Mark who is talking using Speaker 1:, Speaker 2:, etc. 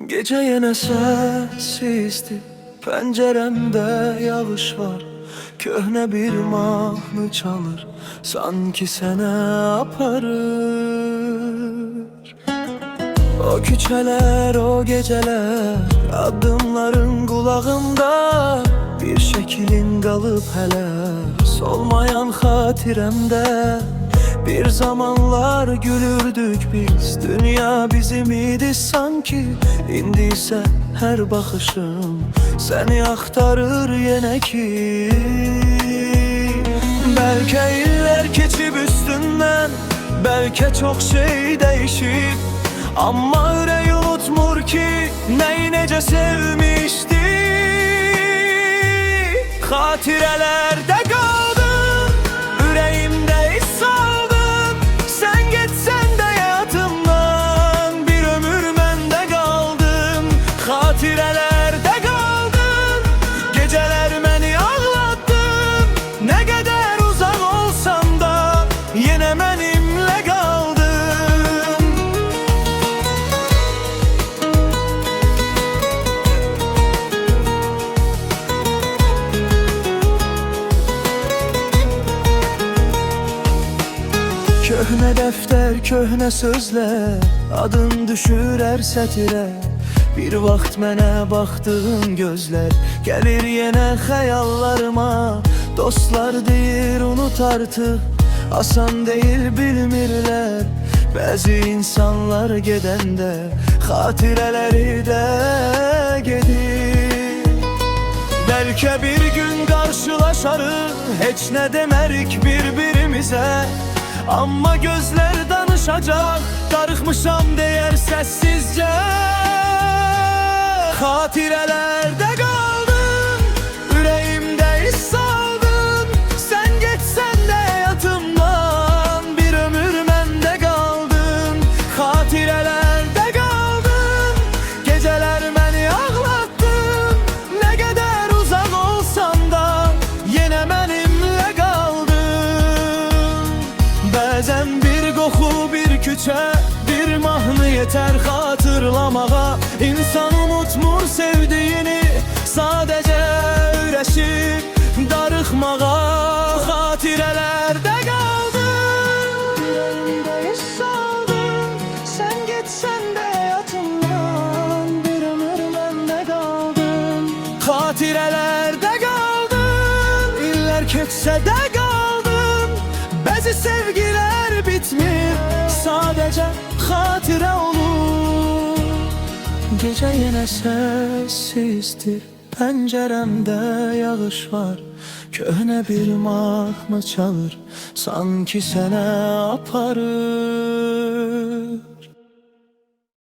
Speaker 1: Gece yine sessizdi, penceremde yağış var. Köhne bir mahnı çalır, sanki sene aparır. O küçeler, o geceler, adımların kulağımda. Bir şekilin kalıp hele, solmayan hatiremde. Bir zamanlar gülürdük biz, dünya bizim idi sanki. İndiyse her bakışım seni aktarır yine ki. Belki iller geçip üstünden, belki çok şey değişip, ama yüreği unutmur ki neyi nece sevmişti. Hatirelerde kaldın, yüreğimde iz saldın. Sen gitsen de hayatımdan, bir ömür mende kaldın. Hatirelerde kaldın, geceler beni ağlattın. Ne kadar uzak olsam da yine benimle kaldın. Köhne defter, köhne sözler, adın düşür her setire. Bir vaxt mənə baxdığın gözler gelir yine xəyallarıma. Dostlar deyir unut artık, asan değil bilmirlər. Bəzi insanlar gedəndə xatirələri də gedir. Belki bir gün karşılaşarız, hiç ne demerik birbirimize. Ama gözler danışacak, darıxmışam deyər səssizcə. Hatirelerde kaldın, yüreğimde iz saldın. Sen geçsen de hayatımdan, bir ömür mende kaldın. Hatirelerde kaldın, geceler beni ağlattın. Ne kadar uzak olsan da yine benimle kaldın. Bazen bir koku, bir küçe, bir mahnı yeter hatırlamağa. İnsan unutmur sevdiğini, sadece öyrəşib darıxmağa. Hatirelerde kaldın, yüreğimde iz saldın. Sen gitsen de hayatımdan, bir ömür bende kaldın. Hatirelerde kaldın, iller keçse de kaldın. Bəzi sevgiler bitmir, sadece hatire olur. Gece yine sessizdir, penceremde yağış var. Köhne bir mahnı çalır, sanki sene aparır.